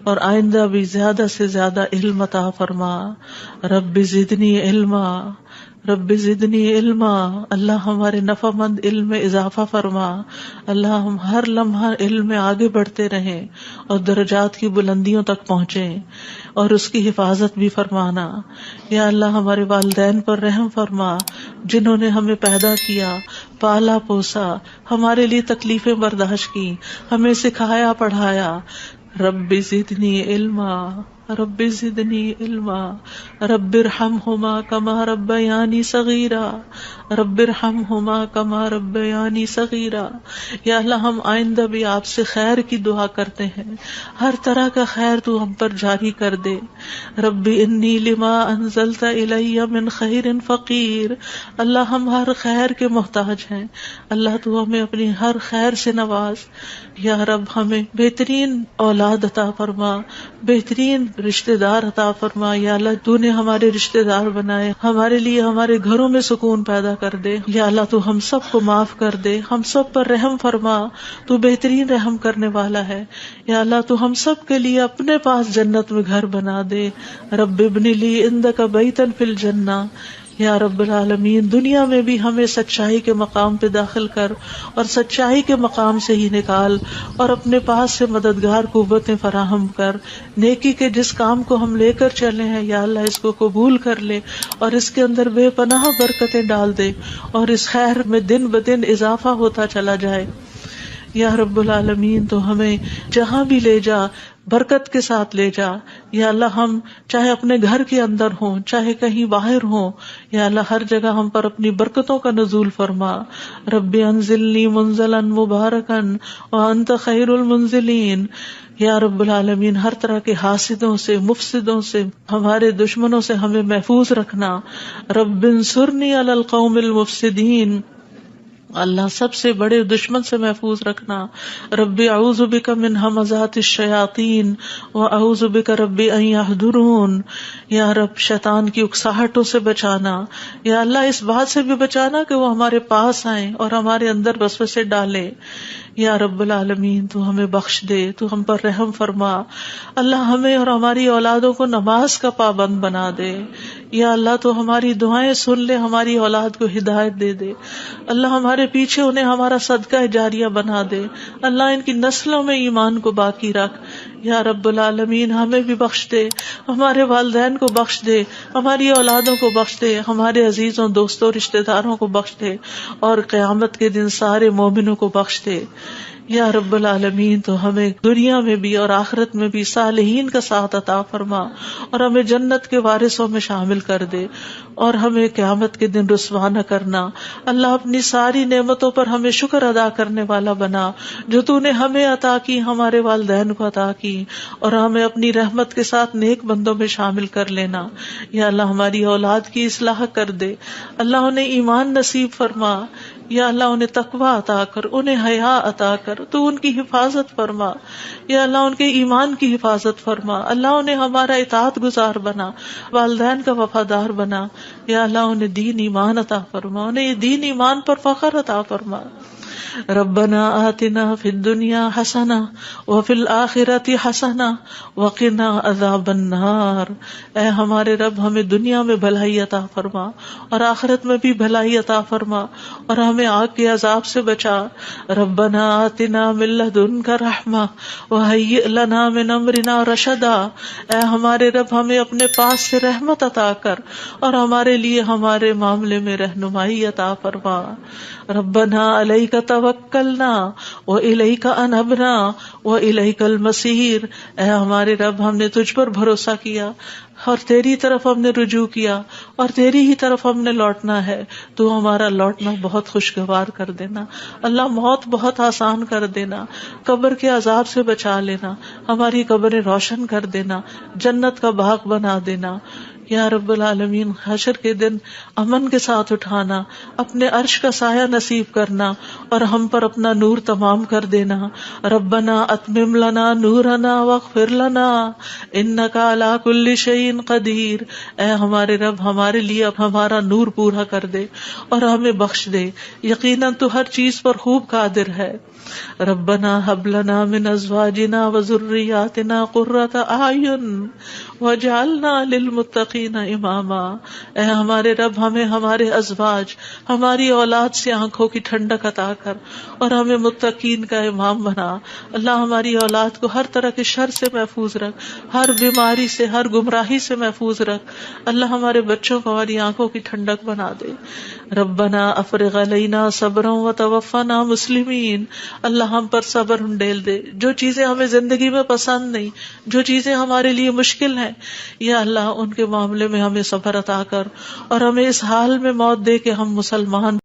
اور آئندہ بھی زیادہ سے زیادہ علم عطا فرما. رب زدنی علما، رب زدنی علما. اللہ ہمارے نفع مند علم میں اضافہ فرما. اللہ ہم ہر لمحہ علم میں آگے بڑھتے رہیں اور درجات کی بلندیوں تک پہنچیں اور اس کی حفاظت بھی فرمانا. یا اللہ ہمارے والدین پر رحم فرما جنہوں نے ہمیں پیدا کیا، پالا پوسا، ہمارے لیے تکلیفیں برداشت کی، ہمیں سکھایا پڑھایا. رب زدنی علما، رب زدنی علما. رب ارحمہما کما ربیانی صغیرا، رب ارحمہما کما ربیانی صغیرا. یا اللہ ہم آئندہ بھی آپ سے خیر کی دعا کرتے ہیں، ہر طرح کا خیر تو ہم پر جاری کر دے. رب انی لما انزلت الی من خیر فقیر. اللہ ہم ہر خیر کے محتاج ہیں، اللہ تو ہمیں اپنی ہر خیر سے نواز. یا رب ہمیں بہترین اولاد عطا فرما، بہترین رشتہ دار عطا فرما. یا اللہ تو نے ہمارے رشتہ دار بنائے، ہمارے لیے ہمارے گھروں میں سکون پیدا کر دے. یا اللہ تو ہم سب کو معاف کر دے، ہم سب پر رحم فرما، تو بہترین رحم کرنے والا ہے. یا اللہ تو ہم سب کے لیے اپنے پاس جنت میں گھر بنا دے. رب ابن لی عندک بیتا فی الجنہ. یا رب العالمین دنیا میں بھی ہمیں سچائی کے مقام پہ داخل کر اور سچائی کے مقام سے ہی نکال، اور اپنے پاس سے مددگار قوتیں فراہم کر. نیکی کے جس کام کو ہم لے کر چلے ہیں یا اللہ اس کو قبول کر لے اور اس کے اندر بے پناہ برکتیں ڈال دے اور اس خیر میں دن بدن اضافہ ہوتا چلا جائے. یا رب العالمین تو ہمیں جہاں بھی لے جا برکت کے ساتھ لے جا. یا اللہ ہم چاہے اپنے گھر کے اندر ہوں چاہے کہیں باہر ہوں، یا اللہ ہر جگہ ہم پر اپنی برکتوں کا نزول فرما. رب انزلنی منزلا مبارکا وانت خیر المنزلین. یا رب العالمین ہر طرح کے حاسدوں سے، مفسدوں سے، ہمارے دشمنوں سے ہمیں محفوظ رکھنا. رب انصرنی علی القوم المفسدین. اللہ سب سے بڑے دشمن سے محفوظ رکھنا. رب اعوذ بک من ہمزات الشیاطین واعوذ بک رب ان یحضرون. یا رب شیطان کی اکساہٹوں سے بچانا. یا اللہ اس بات سے بھی بچانا کہ وہ ہمارے پاس آئیں اور ہمارے اندر وسوسے ڈالیں. یا رب العالمین تو ہمیں بخش دے، تو ہم پر رحم فرما. اللہ ہمیں اور ہماری اولادوں کو نماز کا پابند بنا دے. یا اللہ تو ہماری دعائیں سن لے، ہماری اولاد کو ہدایت دے دے. اللہ ہمارے پیچھے انہیں ہمارا صدقہ جاریہ بنا دے. اللہ ان کی نسلوں میں ایمان کو باقی رکھ. یا رب العالمین ہمیں بھی بخش دے، ہمارے والدین کو بخش دے، ہماری اولادوں کو بخش دے، ہمارے عزیزوں دوستوں رشتہ داروں کو بخش دے، اور قیامت کے دن سارے مومنوں کو بخش دے. یا رب العالمین تو ہمیں دنیا میں بھی اور آخرت میں بھی صالحین کا ساتھ عطا فرما اور ہمیں جنت کے وارثوں میں شامل کر دے، اور ہمیں قیامت کے دن رسوا نہ کرنا. اللہ اپنی ساری نعمتوں پر ہمیں شکر ادا کرنے والا بنا جو تو نے ہمیں عطا کی، ہمارے والدین کو عطا کی، اور ہمیں اپنی رحمت کے ساتھ نیک بندوں میں شامل کر لینا. یا اللہ ہماری اولاد کی اصلاح کر دے. اللہ انہیں ایمان نصیب فرما. یا اللہ انہیں تقویٰ عطا کر، انہیں حیا عطا کر، تو ان کی حفاظت فرما. یا اللہ ان کے ایمان کی حفاظت فرما. اللہ انہیں ہمارا اطاعت گزار بنا، والدین کا وفادار بنا. یا اللہ انہیں دین ایمان عطا فرما، انہیں دین ایمان پر فخر عطا فرما. ربنا آتنا فی الدنیا حسنہ وفی الآخرۃ حسنہ وقنا عذاب النار. اے ہمارے رب ہمیں دنیا میں بھلائی عطا فرما اور آخرت میں بھی بھلائی عطا فرما، اور ہمیں آگ کے عذاب سے بچا. ربنا آتنا من لدنک رحمہ وہیئ لنا من امرنا رشدا. اے ہمارے رب ہمیں اپنے پاس سے رحمت عطا کر اور ہمارے لیے ہمارے معاملے میں رہنمائی عطا فرما. ربنا علیک توکلنا والیک انبنا والیک المصیر. اے ہمارے رب ہم نے تجھ پر بھروسہ کیا اور تیری طرف ہم نے رجوع کیا اور تیری ہی طرف ہم نے لوٹنا ہے. تو ہمارا لوٹنا بہت خوشگوار کر دینا. اللہ موت بہت آسان کر دینا، قبر کے عذاب سے بچا لینا، ہماری قبریں روشن کر دینا، جنت کا باغ بنا دینا. یا رب العالمین حشر کے دن امن کے ساتھ اٹھانا، اپنے عرش کا سایہ نصیب کرنا اور ہم پر اپنا نور تمام کر دینا. ربنا اتمم لنا نورنا واغفر لنا انک علی کل شیء قدیر. اے ہمارے رب ہمارے لیے اب ہمارا نور پورا کر دے اور ہمیں بخش دے، یقیناً تو ہر چیز پر خوب قادر ہے. ربنا هب لنا من ازواجنا وذرياتنا قرة اعین واجعلنا للمتقین اماما. اے ہمارے رب ہمیں ہمارے ازواج، ہماری اولاد سے آنکھوں کی ٹھنڈک عطا کر اور ہمیں متقین کا امام بنا. اللہ ہماری اولاد کو ہر طرح کے شر سے محفوظ رکھ، ہر بیماری سے، ہر گمراہی سے محفوظ رکھ. اللہ ہمارے بچوں کو ہماری آنکھوں کی ٹھنڈک بنا دے. ربنا افرغ علینا صبرا وتوفنا مسلمین. اللہ ہم پر صبر ڈیل دے. جو چیزیں ہمیں زندگی میں پسند نہیں، جو چیزیں ہمارے لیے مشکل ہیں، یا اللہ ان کے معاملے میں ہمیں صبر عطا کر اور ہمیں اس حال میں موت دے کہ ہم مسلمان